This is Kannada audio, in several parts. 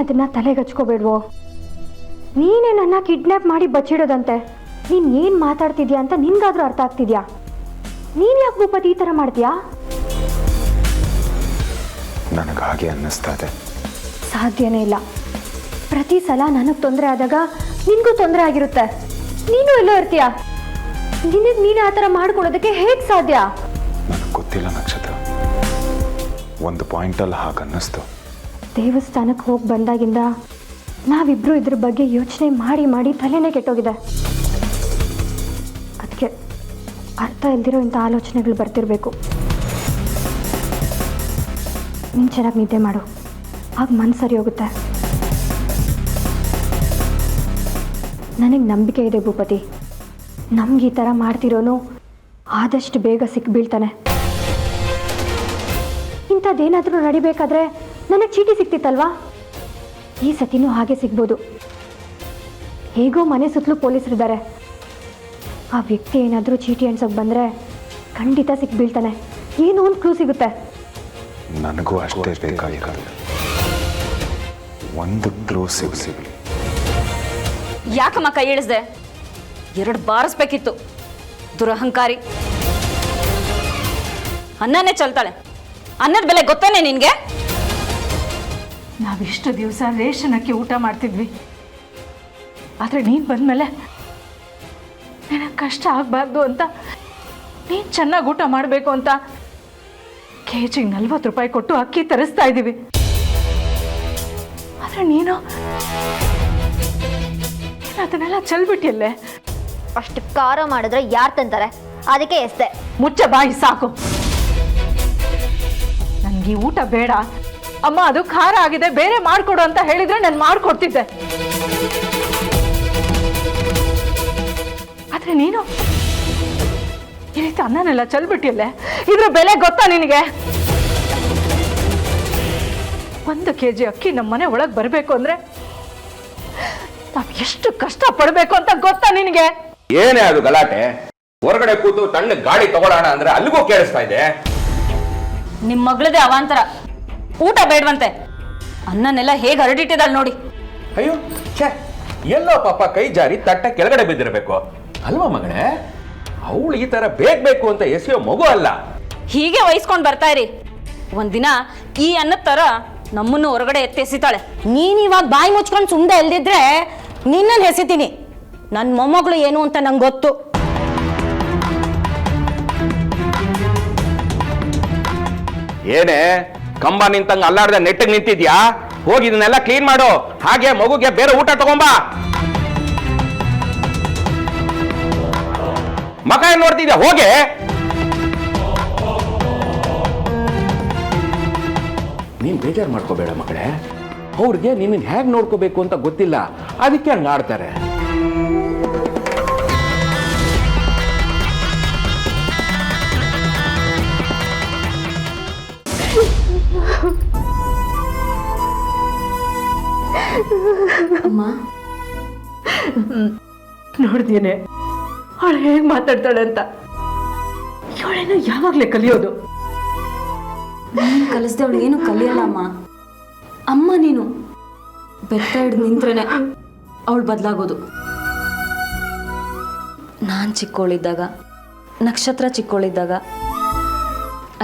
ಅದನ್ನ ತಲೆಗೆ ಹಚ್ಕೋಬೇಡ್ವೋ? ನೀನೇ ನನ್ನ ಕಿಡ್ನಾಪ್ ಮಾಡಿ ಬಚ್ಚಿಡೋದಂತೆ. ನೀನು ಏನು ಮಾತಾಡ್ತಿದ್ಯಾ ಅಂತ ನಿನ್ಗಾದ್ರೂ ಅರ್ಥ ಆಗ್ತಿದ್ಯಾ? ನೀನು ಯಾಕೆ ಭೂಪತಿ ಈ ಥರ ಮಾಡ್ತೀಯಾ? ನನಗಾಗೆ ಅನ್ನಿಸ್ತಾ ಇದೆ. ಸಾಧ್ಯನೇ ಇಲ್ಲ. ಪ್ರತಿ ಸಲ ನನಗೆ ತೊಂದರೆ ಆದಾಗ ನಿನಗೂ ತೊಂದರೆ ಆಗಿರುತ್ತೆ. ನೀನು ಎಲ್ಲೋ ಇರ್ತೀಯ. ನಿನಗೆ ನೀನು ಆ ಥರ ಮಾಡ್ಕೊಳ್ಳೋದಕ್ಕೆ ಹೇಗೆ ಸಾಧ್ಯ? ನನಗೆ ಗೊತ್ತಿಲ್ಲ ನಕ್ಷತ್ರ, ಒಂದು ಪಾಯಿಂಟಲ್ಲಿ ಹಾಗೆ ಅನ್ನಿಸ್ತು. ದೇವಸ್ಥಾನಕ್ಕೆ ಹೋಗಿ ಬಂದಾಗಿಂದ ನಾವಿಬ್ರು ಇದ್ರ ಬಗ್ಗೆ ಯೋಚನೆ ಮಾಡಿ ಮಾಡಿ ತಲೆನೇ ಕೆಟ್ಟೋಗಿದೆ. ಅದಕ್ಕೆ ಅರ್ಥ ಇಲ್ದಿರೋ ಇಂಥ ಆಲೋಚನೆಗಳು ಬರ್ತಿರ್ಬೇಕು. ನೀನು ಚೆನ್ನಾಗಿ ನಿದ್ದೆ ಮಾಡು, ಆಗ ಮನಸ್ಸು ಸರಿ ಹೋಗುತ್ತೆ. ನನಗೆ ನಂಬಿಕೆ ಇದೆ ಭೂಪತಿ, ನಮ್ಗೆ ಈ ಥರ ಮಾಡ್ತಿರೋನು ಆದಷ್ಟು ಬೇಗ ಸಿಕ್ಬೀಳ್ತಾನೆ. ಇಂಥದ್ದೇನಾದರೂ ನಡಿಬೇಕಾದ್ರೆ ನನಗೆ ಚೀಟಿ ಸಿಕ್ತಿತ್ತಲ್ವಾ? ಈ ಸತಿನೂ ಹಾಗೆ ಸಿಗ್ಬೋದು. ಹೇಗೋ ಮನೆ ಸುತ್ತಲೂ ಪೊಲೀಸರಿದ್ದಾರೆ. ಆ ವ್ಯಕ್ತಿ ಏನಾದರೂ ಚೀಟಿ ಅನ್ಸೋಕೆ ಬಂದರೆ ಖಂಡಿತ ಸಿಕ್ಬೀಳ್ತಾನೆ. ಏನೋ ಒಂದು ಕ್ಲೂ ಸಿಗುತ್ತೆ. ನನಗೂ ಅಷ್ಟೇ ಬೇಕಾಗಿರೋದು, ಒಂದು ಕ್ಲೂ ಸಿಗಲಿ. ಯಾಕಮ್ಮ ಕೈ ಇಳಿಸ್ದೆ? 2 ಬಾರಿಸ್ಬೇಕಿತ್ತು. ದುರಹಂಕಾರಿ. ಅನ್ನನೇ ಚಲ್ತಾಳೆ. ಅನ್ನದ ಬೆಲೆ ಗೊತ್ತೇನೆ ನಿನ್ಗೆ? ನಾವಿಷ್ಟು ದಿವಸ ರೇಷನ್ ಅಕ್ಕಿ ಊಟ ಮಾಡ್ತಿದ್ವಿ. ಆದರೆ ನೀನು ಬಂದಮೇಲೆ ನನಗೆ ಕಷ್ಟ ಆಗಬಾರ್ದು ಅಂತ, ನೀನು ಚೆನ್ನಾಗಿ ಊಟ ಮಾಡಬೇಕು ಅಂತ ಕೆಜಿಗೆ 40 ರೂಪಾಯಿ ಕೊಟ್ಟು ಅಕ್ಕಿ ತರಿಸ್ತಾ ಇದ್ದೀವಿ. ಆದರೆ ನೀನು ಅದನ್ನೆಲ್ಲ ಚೆಲ್ಬಿಟ್ಟಿಯಲ್ಲೇ. ಅಷ್ಟು ಖಾರ ಮಾಡಿದ್ರೆ ಯಾರು ತಂತಾರೆ? ಅದಕ್ಕೆ ಎಸ್ತೆ. ಮುಚ್ಚ ಬಾಯಿ, ಸಾಕು. ನನಗೆ ಈ ಊಟ ಬೇಡ ಅಮ್ಮ, ಅದು ಖಾರ ಆಗಿದೆ, ಬೇರೆ ಮಾಡಿಕೊಡು ಅಂತ ಹೇಳಿದ್ರೆ ನಾನು ಮಾಡಿಕೊಡ್ತಿದ್ದೆ. ಆದ್ರೆ ನೀನು ಈ ರೀತಿ ಅನ್ನನೆಲ್ಲ ಚೆಲ್ಬಿಟ್ಟಿಯಲ್ಲೇ. ಇದ್ರ ಬೆಲೆ ಗೊತ್ತಾ ನಿನಗೆ? 1 kg ಅಕ್ಕಿ ನಮ್ಮ ಮನೆ ಒಳಗೆ ಬರಬೇಕು ಅಂದ್ರೆ ನಾವು ಎಷ್ಟು ಕಷ್ಟ ಪಡಬೇಕು ಅಂತ ಗೊತ್ತಾ ನಿನಗೆ? ಏನೇ ಅದು ಗಲಾಟೆ? ಹೊರಗಡೆ ಕೂತು ತಣ್ಣ ಗಾಡಿ ತಗೊಳ್ಳೋಣ ಅಂದ್ರೆ ಅಲ್ಲಿಗೂ ಕೇಳಿಸ್ತಾ ಇದೆ. ನಿಮ್ಮ ಮಗಳದೇ ಅವಾಂತರ. ಊಟ ಬೇಡವಂತೆ. ಅನ್ನನೆಲ್ಲ ಹೇಗೆ ಹರಡಿಟ್ಟಿದ್ದಾಳೆ ನೋಡಿ. ಅಯ್ಯೋ ಛೇ, ಎಲ್ಲೋ ಪಾಪ ಕೈ ಜಾರಿ ತಟ್ಟೆ ಕೆಳಗಡೆ ಬಿದ್ದಿರಬೇಕು ಅಲ್ವಾ ಮಗಳೇ? ಅವಳು ಈ ತರ ಬೇಕು ಅಂತ ಎಸೆಯೋ ಮಗು ಅಲ್ಲ. ಹೀಗೆ ವಹಿಸ್ಕೊಂಡು ಬರ್ತಾ ಇರಿ. ಒಂದಿನ ಈ ಅನ್ನದ ತರ ನಮ್ಮನ್ನು ಹೊರಗಡೆ ಎತ್ತೆಸಿತಾಳೆ. ನೀನ್ ಇವಾಗ ಬಾಯಿ ಮುಚ್ಕೊಂಡು ಸುಮ್ಮನೆ ಇಲ್ದಿದ್ರೆ ನಿನ್ನನ್ನು ಹೆಸಿತೀನಿ. ನನ್ನ ಮೊಮ್ಮಗಳು ಏನು ಅಂತ ನಂಗೆ ಗೊತ್ತು. ಏನೇ ಕಂಬ ನಿಂತಂಗ ಅಲ್ಲಾರ್ದ ನೆಟ್ಟಿಗೆ ನಿಂತಿದ್ಯಾ? ಹೋಗಿ ಇದನ್ನೆಲ್ಲ ಕ್ಲೀನ್ ಮಾಡು. ಹಾಗೆ ಮಗುಗೆ ಬೇರೆ ಊಟ ತಗೊಂಬಾ. ಮಗ ಏನ್ ನೋಡ್ತಿದ್ಯಾ? ಹೋಗೆ. ನೀನ್ ಬೇಜಾರು ಮಾಡ್ಕೋಬೇಡ ಮಗಳೇ. ಅವ್ರಿಗೆ ನಿನ್ನ ಹೇಗೆ ನೋಡ್ಕೋಬೇಕು ಅಂತ ಗೊತ್ತಿಲ್ಲ, ಅದಕ್ಕೆ ಹಂಗ ಆಡ್ತಾರೆ. ಅಮ್ಮ ನೋಡ್ದೇನೆ ಅವಳು ಹೇಗೆ ಮಾತಾಡ್ತಾಳೆ ಅಂತ. ಇವಳೇನು ಯಾವಾಗಲೇ ಕಲಿಯೋದು? ನೀನು ಕಲಿಸ್ದೆ ಅವಳು ಏನು ಕಲಿಯಲ್ಲ ಅಮ್ಮ. ಅಮ್ಮ ನೀನು ಬೆಟ್ಟ ಹಿಡ್ದು ನಿಂತ್ರೇನೆ ಅವಳು ಬದಲಾಗೋದು. ನಾನು ಚಿಕ್ಕವಳಿದ್ದಾಗ, ನಕ್ಷತ್ರ ಚಿಕ್ಕವಳಿದ್ದಾಗ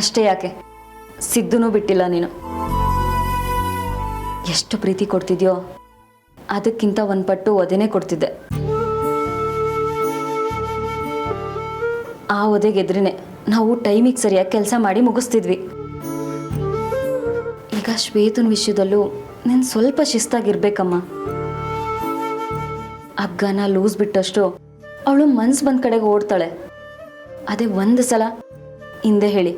ಅಷ್ಟೇ ಯಾಕೆ ಸಿದ್ದುನೂ ಬಿಟ್ಟಿಲ್ಲ ನೀನು. ಎಷ್ಟು ಪ್ರೀತಿ ಕೊಡ್ತಿದ್ಯೋ ಅದಕ್ಕಿಂತ 1 ಪಟ್ಟು ಒದೆನೇ ಕೊಡ್ತಿದ್ದೆ. ಆ ಒದೆಗೆದ್ರೇನೆ ನಾವು ಟೈಮಿಗೆ ಸರಿಯಾಗಿ ಕೆಲಸ ಮಾಡಿ ಮುಗಿಸ್ತಿದ್ವಿ. ಈಗ ಶ್ವೇತನ ವಿಷಯದಲ್ಲೂ ನೀನು ಸ್ವಲ್ಪ ಶಿಸ್ತಾಗಿರ್ಬೇಕಮ್ಮ. ಹಗ್ಗನ ಲೂಸ್ ಬಿಟ್ಟಷ್ಟು ಅವಳು ಮನ್ಸು ಬಂದ ಕಡೆಗೆ ಓಡ್ತಾಳೆ. ಅದೇ 1 ಸಲ ಹಿಂದೆ ಹೇಳಿ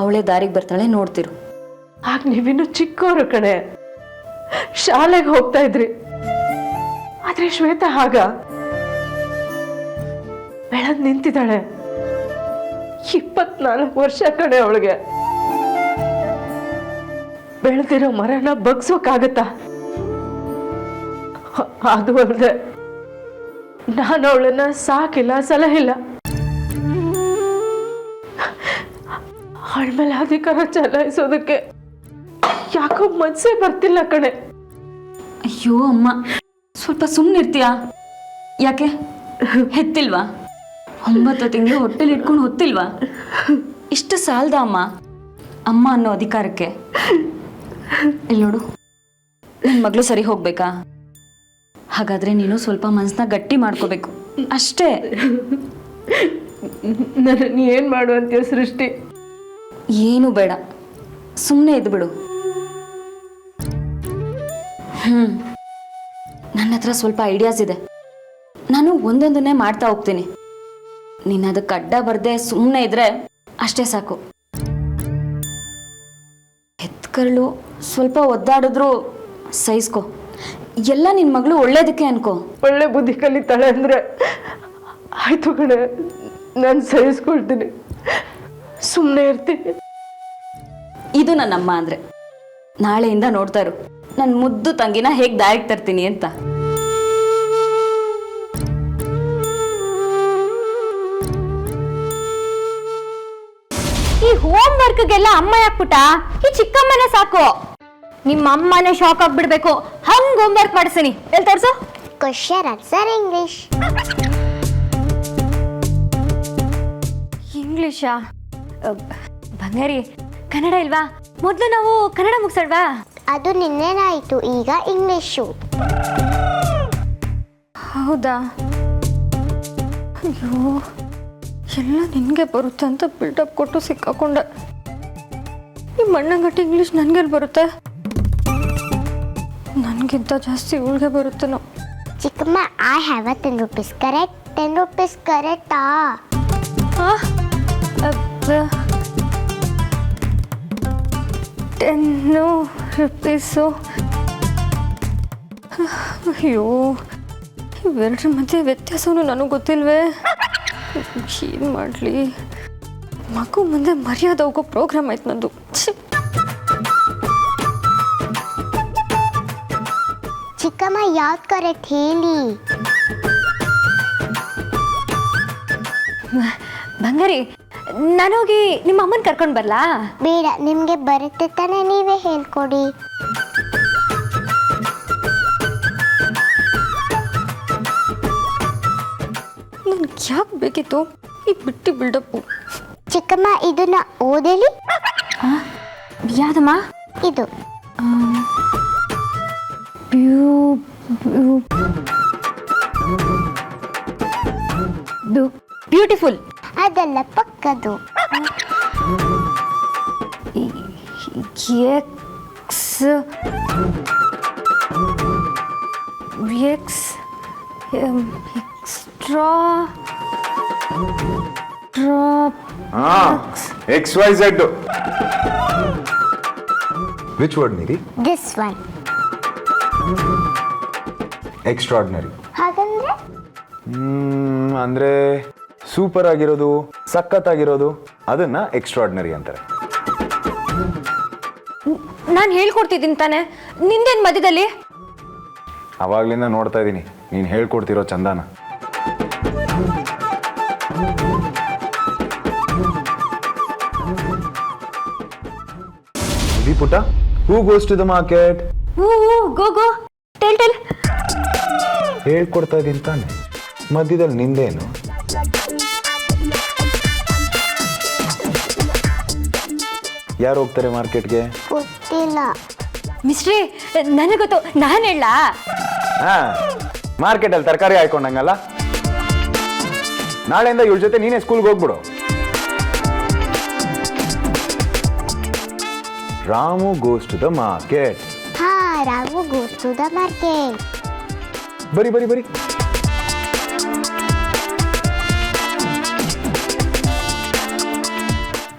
ಅವಳೇ ದಾರಿಗೆ ಬರ್ತಾಳೆ, ನೋಡ್ತಿರು. ಆಗ ನೀವಿನ್ನು ಚಿಕ್ಕವರು ಕಣೆ, ಶಾಲೆಗೆ ಹೋಗ್ತಾ ಇದ್ರಿ. ಆದ್ರೆ ಶ್ವೇತಾ ಹಾಗ ಬೆಳೆದ್ ನಿಂತಿದ್ದಾಳೆ. 24 ವರ್ಷ ಕಣೆ ಅವಳಿಗೆ. ಬೆಳೆದಿರೋ ಮರನ ಬಗ್ಸೋಕ್ಕಾಗತ್ತಾ? ಅದು ಅಲ್ಲದೆ ನಾನು ಅವಳನ್ನ ಸಾಕಿಲ್ಲ, ಸಲಹಿಲ್ಲ. ಅವಳ ಮೇಲೆ ಅಧಿಕಾರ ಚಲಾಯಿಸೋದಕ್ಕೆ ಯಾಕೋ ಮನ್ಸೇ ಬರ್ತಿಲ್ಲ ಕಣೆ. ಅಯ್ಯೋ ಅಮ್ಮ, ಸ್ವಲ್ಪ ಸುಮ್ಮನಿರ್ತೀಯಾ? ಯಾಕೆ ಹೆತ್ತಿಲ್ವಾ? 9 ತಿಂಗಳು ಹೊಟ್ಟೆಲಿ ಇಟ್ಕೊಂಡು ಹೊತ್ತಿಲ್ವಾ? ಇಷ್ಟು ಸಾಲದ ಅಮ್ಮ ಅಮ್ಮ ಅನ್ನೋ ಅಧಿಕಾರಕ್ಕೆ? ಇಲ್ಲಿ ನೋಡು, ನನ್ನ ಮಗಳು ಸರಿ ಹೋಗ್ಬೇಕಾ? ಹಾಗಾದ್ರೆ ನೀನು ಸ್ವಲ್ಪ ಮನಸ್ಸನ್ನ ಗಟ್ಟಿ ಮಾಡ್ಕೋಬೇಕು ಅಷ್ಟೇ. ನನ್ನ ಏನು ಮಾಡು ಅಂತೀಯ ಸೃಷ್ಟಿ? ಏನು ಬೇಡ, ಸುಮ್ಮನೆ ಇದ್ದು ಬಿಡು. ನನ್ನ ಹತ್ರ ಸ್ವಲ್ಪ ಐಡಿಯಾಸ್ ಇದೆ, ನಾನು ಒಂದೊಂದನ್ನೇ ಮಾಡ್ತಾ ಹೋಗ್ತೀನಿ. ನೀನು ಅದಕ್ಕೆ ಅಡ್ಡ ಬರ್ದೆ ಸುಮ್ಮನೆ ಇದ್ರೆ ಅಷ್ಟೇ ಸಾಕು. ಹೆತ್ಕರ್ಳು ಸ್ವಲ್ಪ ಒದ್ದಾಡಿದ್ರು ಸಹಿಸ್ಕೊ. ಎಲ್ಲ ನಿನ್ನ ಮಗಳು ಒಳ್ಳೇದಕ್ಕೆ ಅನ್ಕೋ. ಒಳ್ಳೆ ಬುದ್ಧಿ ಕಲಿತಾಳೆ ಅಂದರೆ ಆಯ್ತು ಕಣೆ, ನಾನು ಸಹಿಸ್ಕೊಳ್ತೀನಿ, ಸುಮ್ಮನೆ ಇರ್ತೀನಿ. ಇದು ನನ್ನಮ್ಮ ಅಂದ್ರೆ. ನಾಳೆಯಿಂದ ನೋಡ್ತಾ ಇರು ನನ್ನ ಮುದ್ದು ತಂಗಿನ ಹೇಗೆ ದಾರಿಗೆ ತರ್ತೀನಿ ಅಂತ. ಈ ಹೋಮ್ ವರ್ಕ್ಗೆಲ್ಲ ಅಮ್ಮ ಯಾಕ್ಬಿಟ್ಟ? ಈ ಚಿಕ್ಕಮ್ಮನೇ ಸಾಕು. ನಿಮ್ಮ ಅಮ್ಮನೇ ಶಾಕ್ ಆಗ್ಬಿಡ್ಬೇಕು. ಹಂಗ್ ಹೋಮ್ ವರ್ಕ್ ಮಾಡಿಸ್ತೀನಿ. ಎಲ್ಲಿ ತೋರ್ಸು. Question answer English. ಇಂಗ್ಲಿಷಾ? ಬಂಗಾರಿ, ಕನ್ನಡ ಇಲ್ವಾ? ಮೊದಲು ನಾವು ಕನ್ನಡ ಮುಗಿಸಲ್ವಾ? ಅದು ನಿನ್ನೆನಾಯಿತು, ಈಗ ಇಂಗ್ಲಿಷು. ಹೌದಾ? ಅಯ್ಯೋ, ಎಲ್ಲ ನಿನಗೆ ಬರುತ್ತೆ ಅಂತ ಬಿಲ್ಡಪ್ ಕೊಟ್ಟು ಸಿಕ್ಕಾಕೊಂಡೆ. ಈ ಮಣ್ಣಂಗಟ್ಟಿ ಇಂಗ್ಲೀಷ್ ನನಗೆಲ್ಲಿ ಬರುತ್ತೆ? ನನಗಿಂತ ಜಾಸ್ತಿ ಇವಳಿಗೆ ಬರುತ್ತೇನೋ. ಚಿಕ್ಕಮ್ಮ, I have a 10 rupees. Correct? 10 rupees ಕರೆಕ್ಟಾ? 10 ರೂಪೀಸು. ಅಯ್ಯೋ, ಇವೆರಡರ ಮಧ್ಯೆ ವ್ಯತ್ಯಾಸವೂ ನನಗೆ ಗೊತ್ತಿಲ್ವೇ. ಏನು ಮಾಡಲಿ? ಮಗು ಮುಂದೆ ಮರ್ಯಾದೆ ಹೋಗೋ ಪ್ರೋಗ್ರಾಮ್ ಆಯ್ತು ನಂದು. ಚಿಕ್ಕಮ್ಮ, ಯಾವ್ದು ಕರೆಕ್ಟ್ ಹೇಳಿ? ಬಂಗಾರಿ, ನಾನೋಗಿ ನಿಮ್ಮ ಅಮ್ಮನ ಕರ್ಕೊಂಡು ಬರ್ಲಾ? ಬೇಡ, ನಿಮಗೆ ಬರುತ್ತೆ ತಾನೇ, ನೀವೇ ಹೇಳ್ಕೊಡಿ. ನನ್ಗೆ ಯಾಕೆ ಬೇಕಿತ್ತು ಈ ಬಿಟ್ಟಿ ಬಿಲ್ಡಪ್ಪು? ಚಿಕ್ಕಮ್ಮ, ಇದನ್ನ ಓದೇಳಿ. ಯಾವ್ದಮ್ಮ ಇದು? ಬ್ಯೂಟಿಫುಲ್. ಅದೆಲ್ಲ ಪಕ್ಕದು. Extra XYZ. Which word, Nidhi? This one. Extraordinary. ಹಾಗಂದ್ರೆ? ಅಂದ್ರೆ ಸೂಪರ್ ಆಗಿರೋದು, ಸಖತ್ತಾಗಿರೋದು, ಅದನ್ನ ಎಕ್ಸ್ಟ್ರಾರ್ಡಿನರಿ ಅಂತಾರೆ. ನಾನು ಹೇಳ್ಕೊಡ್ತಿದ್ದೀನಿ ತಾನೆ, ನಿಂದೇನು ಮಧ್ಯದಲ್ಲಿ? ಅವಾಗ್ಲಿಂದ ನೋಡ್ತಾ ಇದ್ದೀನಿ ನೀನು ಹೇಳ್ಕೊಡ್ತಿರೋ ಚಂದಾನ. ಇದು ಪುಟ್ಟ, who goes to the market? Go tell. ಹೇಳ್ಕೊಡ್ತಾ ಇದ್ದೀನಿ ತಾನೆ, ಮಧ್ಯದಲ್ಲಿ ನಿಂದೇನು? ಯಾರು ಹೋಗ್ತಾರೆ ಮಾರ್ಕೆಟ್ಗೆ? ಗೊತ್ತಿಲ್ಲ. ಮಿಸ್ಟ್ರಿ, ನನಗೆ ಗೊತ್ತು, ನಾನು ಹೇಳ. ಮಾರ್ಕೆಟಲ್ಲಿ ತರಕಾರಿ ಹಾಕೊಂಡಂಗಲ್ಲ. ನಾಳೆಯಿಂದ ಇವ್ರ ಜೊತೆ ನೀನೇ ಸ್ಕೂಲ್ಗೆ ಹೋಗ್ಬಿಡು. Ramu goes to the market. ಹಾ, Ramu goes to the market. ಬರಿ ಬರಿ ಬರಿ.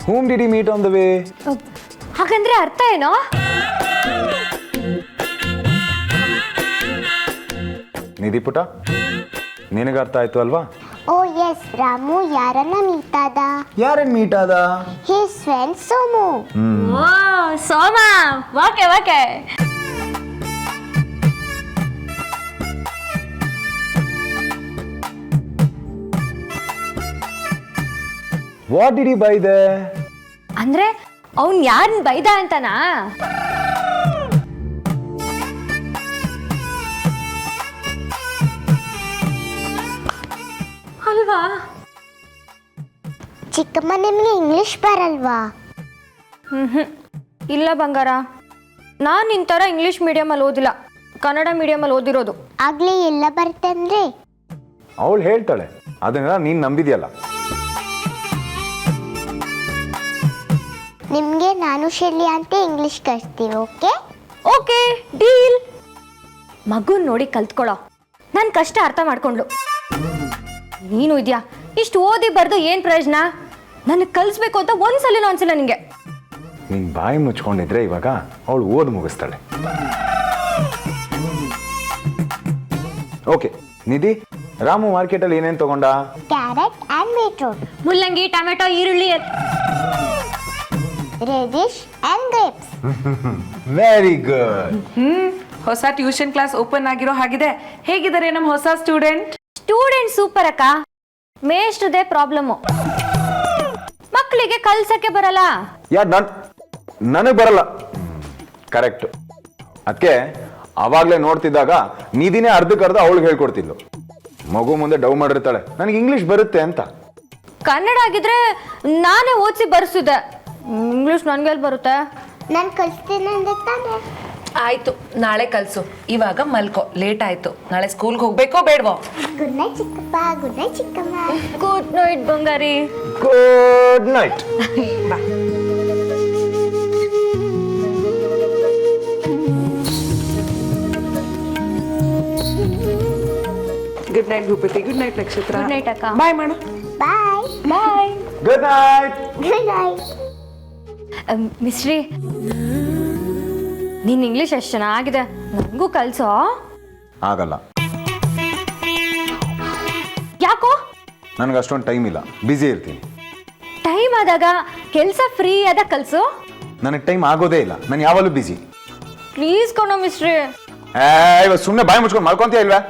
Whom did he meet on the way? ಹಾಗಂದ್ರೆ ಅರ್ಥ ಏನೋ? ನಿಧಿ ಪುಟ, ನಿನಗೆ ಅರ್ಥ ಆಯ್ತು ಅಲ್ವಾ? ಓ ಎಸ್, ರಾಮು ಯಾರನ್ನ ಮೀಟ್ ಆದ? ಯಾರನ್ನ ಮೀಟ್ ಆದ? His friend Somu. Oh Soma, okay okay. What did he buy there? ಅಂದ್ರೆ ಅವನ್ ಯಾರನ್ನ ಬೈದ ಅಂತನಾ? ಅಲ್ವಾ? ಚಿಕ್ಕಮ್ಮ ನಿಮಗೆ ಇಂಗ್ಲಿಷ್ ಬರಲ್ವಾ? ಇಲ್ಲ ಬಂಗಾರ, ನಾನು ನಿನ್ನ ಥರ ಇಂಗ್ಲೀಷ್ ಮೀಡಿಯಮಲ್ಲಿ ಓದಿಲ್ಲ, ಕನ್ನಡ ಮೀಡಿಯಮಲ್ಲಿ ಓದಿರೋದು. ಆಗ್ಲೇ ಎಲ್ಲ ಬರುತ್ತೆ ಅಂದ್ರೆ ಅವಳು ಹೇಳ್ತಾಳೆ, ಅದನ್ನೆಲ್ಲ ನೀನು ನಂಬಿದ್ಯಲ್ಲ. ನಿಮಗೆ ನಾನು ಶೈಲಿ ಅಂತ ಇಂಗ್ಲಿಷ್ ಕಲಿಸ್ತೀವಿ. Okay okay, deal. ಮಗುನ್ ನೋಡಿ ಕಲ್ತ್ಕೊಳ್ಳೋ, ನನ್ನ ಕಷ್ಟ ಅರ್ಥ ಮಾಡ್ಕೊಂಡ್ಲು. ನೀನು ಇದೆಯಾ ಇಷ್ಟು ಓದಿ ಬರ್ದು ಏನು ಪ್ರಯೋಜನ? ನನಗೆ ಕಲಿಸ್ಬೇಕು ಅಂತ ಒಂದ್ಸಲಿನೂ ಅನ್ಸಿಲ್ಲ ನಿಂಗೆ. ನೀನು ಬಾಯಿ ಮುಚ್ಕೊಂಡಿದ್ರೆ ಇವಾಗ ಅವಳು ಓದಿ ಮುಗಿಸ್ತಾಳೆ. ಓಕೆ ನಿಧಿ, ರಾಮು ಮಾರ್ಕೆಟಲ್ಲಿ ಏನೇನು ತಗೊಂಡ? ಕ್ಯಾರೆಟ್ ಆ್ಯಂಡ್ ಬೀಟ್ರೂಟ್, ಮುಲ್ಲಂಗಿ, ಟೊಮೆಟೊ, ಈರುಳ್ಳಿ. Reddish and grapes. Very good. ಹೊಸ ಟ್ಯೂಷನ್ ಕ್ಲಾಸ್ ಓಪನ್ ಆಗಿರೋ ಹಾಗಿದೆ. ಹೇಗಿದ್ದಾರೆ ನಮ್ಮ ಹೊಸ ಸ್ಟೂಡೆಂಟ್? ಸ್ಟೂಡೆಂಟ್ ಸೂಪರ್ ಅಕ್ಕ, ಮೇಷ್ಟ್ರದೇ ಪ್ರಾಬ್ಲಮ್ಮು. ಮಕ್ಕಳಿಗೆ ಕಲ್ಸಕ್ಕೆ ಬರಲ್ಲ. ನನಗೆ ಬರಲ್ಲ. ಕರೆಕ್ಟ್. ಅದಕ್ಕೆ ಅವಾಗಲೇ ನೋಡ್ತಿದ್ದಾಗ ನಿಧಿನೇ ಅರ್ಧಕ್ಕರ್ಧ ಅವಳಿಗೆ ಹೇಳ್ಕೊಡ್ತಿದ್ಲು. ಮಗು ಮುಂದೆ ಡವ್ ಮಾಡಿರ್ತಾಳೆ, ನನಗೆ ಇಂಗ್ಲಿಷ್ ಬರುತ್ತೆ ಅಂತ. ಕನ್ನಡ ಆಗಿದ್ರೆ ನಾನೇ ಓದಿಸಿ ಬರ್ಸಿದ್ದೆ, ಇಂಗ್ಲಿಷ್ ನನಗೆಲ್ಲಿ ಬರುತ್ತೆ? ನಾನು ಕಲಿಸ್ತೀನಿ ಅಂದ್ರೆ ತಾನೆ. ಆಯ್ತು, ನಾಳೆ ಕಲ್ಸು. ಇವಾಗ ಮಲ್ಕೋ, ಲೇಟ್ ಆಯ್ತು. ನಾಳೆ ಸ್ಕೂಲ್ಗೆ ಹೋಗ್ಬೇಕೋ ಬೇಡವೋ? ಗುಡ್ ನೈಟ್ ಚಿಕ್ಕಪ್ಪ, ಗುಡ್ ನೈಟ್ ಚಿಕ್ಕಮ್ಮ. ಗುಡ್ ನೈಟ್ ಬಂಗಾರಿ. Good night. Good night Bhupathi, good night Nakshatra. Good night ಅಕ್ಕ. ಬಾಯ್ ಮಾಡು. Bye bye. Good night. Good night. Misri, ನೀನ್ ಇಂಗ್ಲಿಷ್ ಎಷ್ಟು ಚೆನ್ನಾಗಿದೆ, ನನಗೂ ಕಲ್ಸೋ. ಆಗಲ್ಲ, ಯಾಕೋ? ನನಗೆ ಅಷ್ಟೊಂದು ಟೈಮ್ ಇಲ್ಲ, ಬ್ಯುಸಿ ಇರ್ತೀನಿ. ಟೈಮ್ ಆದಾಗ ಕೆಲಸ ಫ್ರೀ ಆದಾಗ ಕಲ್ಸು. ನನಗೆ ಟೈಮ್ ಆಗೋದೇ ಇಲ್ಲ, ನಾನು ಯಾವಾಗಲೂ ಬ್ಯುಸಿ. ಪ್ಲೀಸ್ ಕೊಡೋ ಮಿಸ್ರಿ. ಇವಾಗ ಸುಮ್ಮನೆ ಬಾಯಿ ಮುಚ್ಕೊಂಡು ಮಾಡ್ಕೊಂತೀಯ ಇಲ್ವಾ?